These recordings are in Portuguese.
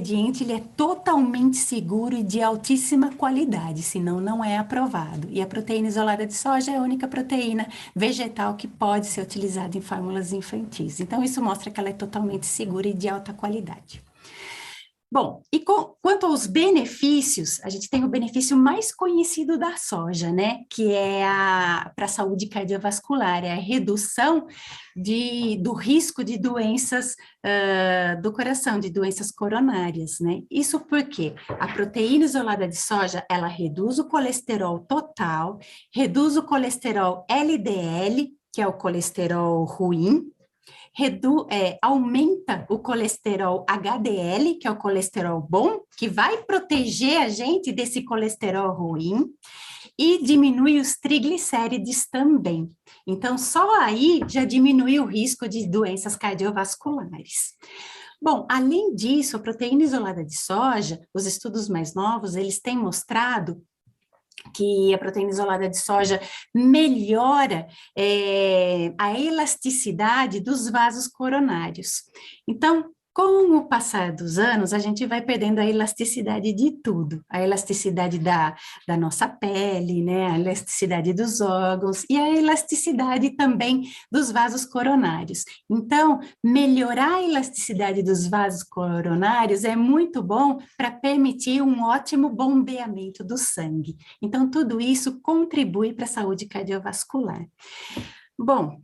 ingrediente ele é totalmente seguro e de altíssima qualidade, senão não é aprovado. E a proteína isolada de soja é a única proteína vegetal que pode ser utilizada em fórmulas infantis. Então, isso mostra que ela é totalmente segura e de alta qualidade. Bom, e quanto aos benefícios, a gente tem o benefício mais conhecido da soja, né? Que é para a saúde cardiovascular, é a redução do risco de doenças do coração, de doenças coronárias, né? Isso porque a proteína isolada de soja, ela reduz o colesterol total, reduz o colesterol LDL, que é o colesterol ruim, aumenta o colesterol HDL, que é o colesterol bom, que vai proteger a gente desse colesterol ruim, e diminui os triglicérides também. Então, só aí já diminui o risco de doenças cardiovasculares. Bom, além disso, a proteína isolada de soja, os estudos mais novos, eles têm mostrado que a proteína isolada de soja melhora a elasticidade dos vasos coronários. Então, com o passar dos anos, a gente vai perdendo a elasticidade de tudo, a elasticidade da nossa pele, né, a elasticidade dos órgãos e a elasticidade também dos vasos coronários. Então, melhorar a elasticidade dos vasos coronários é muito bom para permitir um ótimo bombeamento do sangue. Então, tudo isso contribui para a saúde cardiovascular. Bom,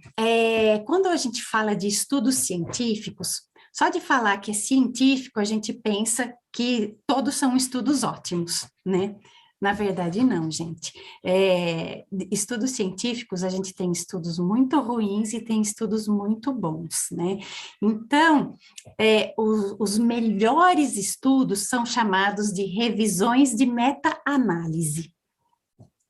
quando a gente fala de estudos científicos, só de falar que é científico, a gente pensa que todos são estudos ótimos, né? Na verdade, não, gente. Estudos científicos, a gente tem estudos muito ruins e tem estudos muito bons, né? Então, os melhores estudos são chamados de revisões de meta-análise.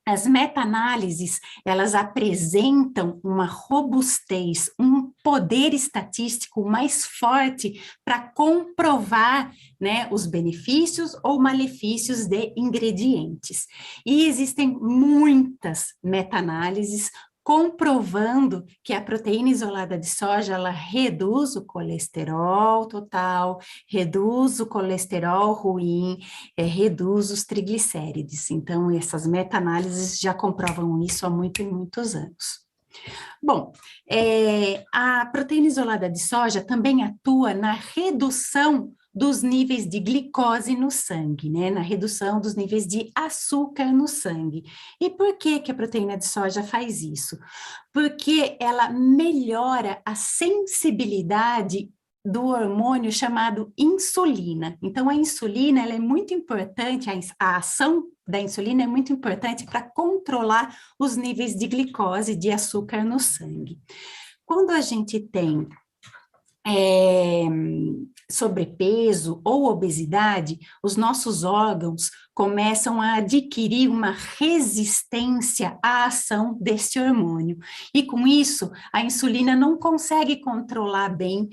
As meta-análises, elas apresentam uma robustez, um poder estatístico mais forte para comprovar, né, os benefícios ou malefícios de ingredientes. E existem muitas meta-análises comprovando que a proteína isolada de soja, ela reduz o colesterol total, reduz o colesterol ruim, reduz os triglicérides. Então, essas meta-análises já comprovam isso há muitos anos. Bom, a proteína isolada de soja também atua na redução dos níveis de glicose no sangue, né? Na redução dos níveis de açúcar no sangue. E por que que a proteína de soja faz isso? Porque ela melhora a sensibilidade do hormônio chamado insulina. Então, a insulina, ela é muito importante, a ação da insulina é muito importante para controlar os níveis de glicose, de açúcar no sangue. Quando a gente tem sobrepeso ou obesidade, os nossos órgãos começam a adquirir uma resistência à ação desse hormônio. E com isso, a insulina não consegue controlar bem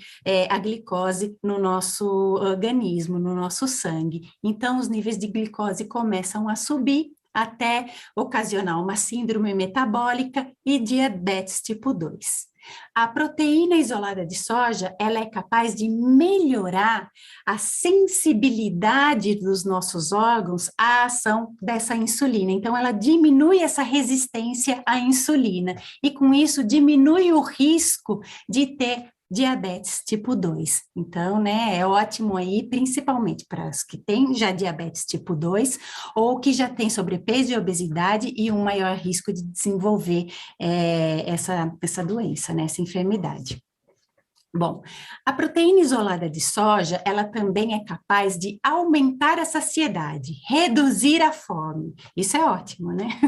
a glicose no nosso organismo, no nosso sangue. Então, os níveis de glicose começam a subir até ocasionar uma síndrome metabólica e diabetes tipo 2. A proteína isolada de soja, ela é capaz de melhorar a sensibilidade dos nossos órgãos à ação dessa insulina. Então, ela diminui essa resistência à insulina e, com isso, diminui o risco de ter diabetes tipo 2. Então, né, é ótimo aí, principalmente para os que têm já diabetes tipo 2 ou que já têm sobrepeso e obesidade e um maior risco de desenvolver essa doença, né, essa enfermidade. Bom, a proteína isolada de soja, ela também é capaz de aumentar a saciedade, reduzir a fome. Isso é ótimo, né?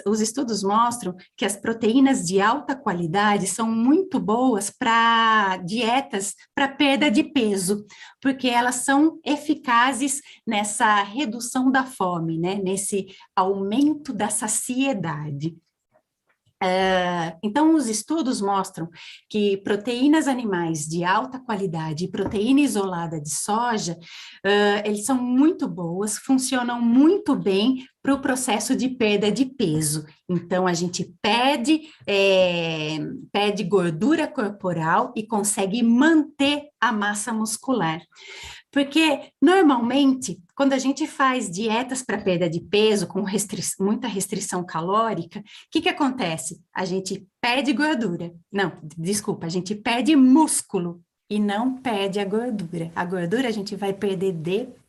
Os estudos mostram que as proteínas de alta qualidade são muito boas para dietas para perda de peso, porque elas são eficazes nessa redução da fome, né? Nesse aumento da saciedade. Então, os estudos mostram que proteínas animais de alta qualidade e proteína isolada de soja, eles são muito boas, funcionam muito bem para o processo de perda de peso. Então, a gente perde gordura corporal e consegue manter a massa muscular. Porque, normalmente, quando a gente faz dietas para perda de peso, com muita restrição calórica, o que acontece? A gente perde gordura. Não, desculpa, a gente perde músculo e não perde a gordura. A gordura a gente vai perder depois.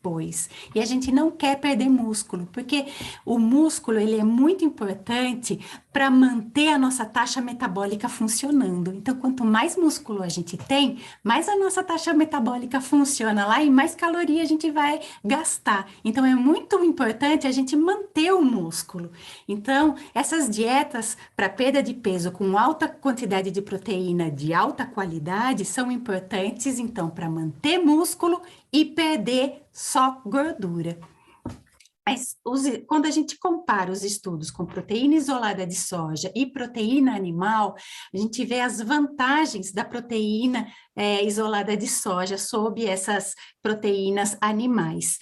E a gente não quer perder músculo, porque o músculo ele é muito importante para manter a nossa taxa metabólica funcionando. Então, quanto mais músculo a gente tem, mais a nossa taxa metabólica funciona lá e mais caloria a gente vai gastar. Então, é muito importante a gente manter o músculo. Então, essas dietas para perda de peso com alta quantidade de proteína de alta qualidade são importantes, então, para manter músculo e perder só gordura. Mas quando a gente compara os estudos com proteína isolada de soja e proteína animal, a gente vê as vantagens da proteína isolada de soja sobre essas proteínas animais,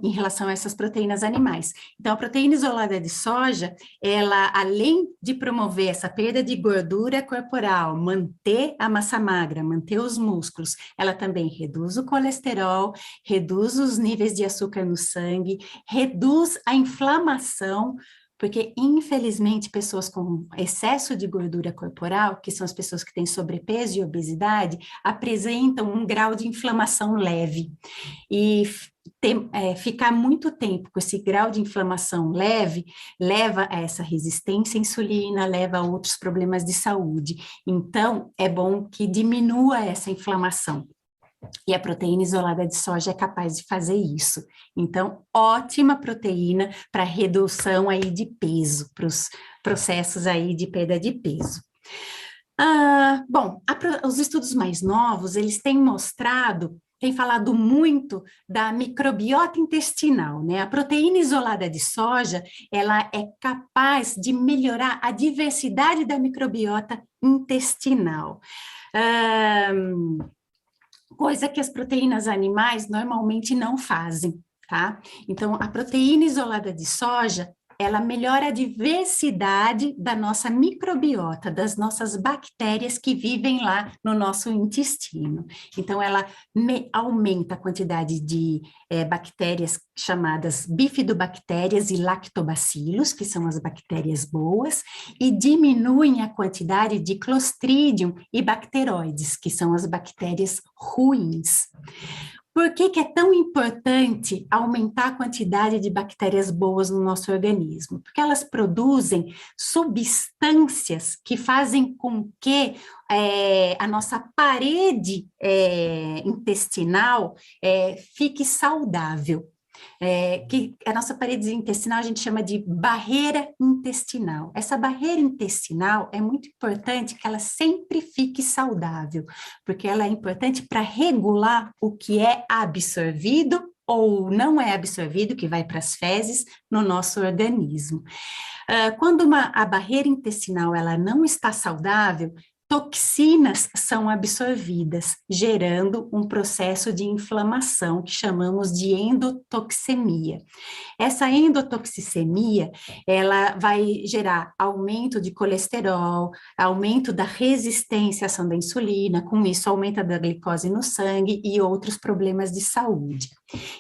em relação a essas proteínas animais. Então, a proteína isolada de soja, ela, além de promover essa perda de gordura corporal, manter a massa magra, manter os músculos, ela também reduz o colesterol, reduz os níveis de açúcar no sangue, reduz a inflamação, porque, infelizmente, pessoas com excesso de gordura corporal, que são as pessoas que têm sobrepeso e obesidade, apresentam um grau de inflamação leve. E ficar muito tempo com esse grau de inflamação leve leva a essa resistência à insulina, leva a outros problemas de saúde. Então, é bom que diminua essa inflamação. E a proteína isolada de soja é capaz de fazer isso. Então, ótima proteína para redução aí de peso, para os processos aí de perda de peso. Bom, os estudos mais novos, eles têm mostrado, têm falado muito da microbiota intestinal, né? A proteína isolada de soja, ela é capaz de melhorar a diversidade da microbiota intestinal. Coisa que as proteínas animais normalmente não fazem, tá? Então, a proteína isolada de soja, ela melhora a diversidade da nossa microbiota, das nossas bactérias que vivem lá no nosso intestino. Então, ela aumenta a quantidade de bactérias chamadas bifidobactérias e lactobacilos, que são as bactérias boas, e diminuem a quantidade de Clostridium e bacteroides, que são as bactérias ruins. Por que é tão importante aumentar a quantidade de bactérias boas no nosso organismo? Porque elas produzem substâncias que fazem com que a nossa parede intestinal fique saudável. Que a nossa parede intestinal a gente chama de barreira intestinal. Essa barreira intestinal é muito importante que ela sempre fique saudável, porque ela é importante para regular o que é absorvido ou não é absorvido, que vai para as fezes, no nosso organismo. Quando a barreira intestinal ela não está saudável, toxinas são absorvidas, gerando um processo de inflamação que chamamos de endotoxemia. Essa endotoxemia, ela vai gerar aumento de colesterol, aumento da resistência à ação da insulina, com isso aumenta da glicose no sangue e outros problemas de saúde.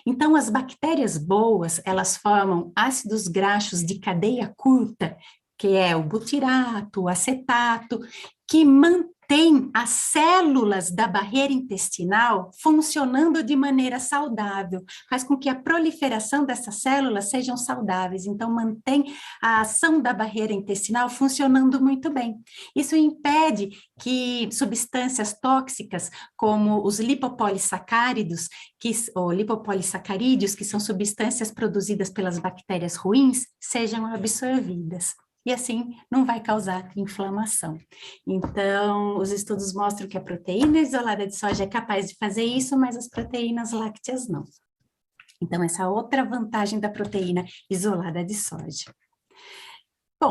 Então, as bactérias boas, elas formam ácidos graxos de cadeia curta, que é o butirato, o acetato, que mantém as células da barreira intestinal funcionando de maneira saudável, faz com que a proliferação dessas células sejam saudáveis, então mantém a ação da barreira intestinal funcionando muito bem. Isso impede que substâncias tóxicas, como os lipopolissacáridos, ou lipopolissacarídeos, que são substâncias produzidas pelas bactérias ruins, sejam absorvidas. E assim não vai causar inflamação. Então, os estudos mostram que a proteína isolada de soja é capaz de fazer isso, mas as proteínas lácteas não. Então, essa é outra vantagem da proteína isolada de soja.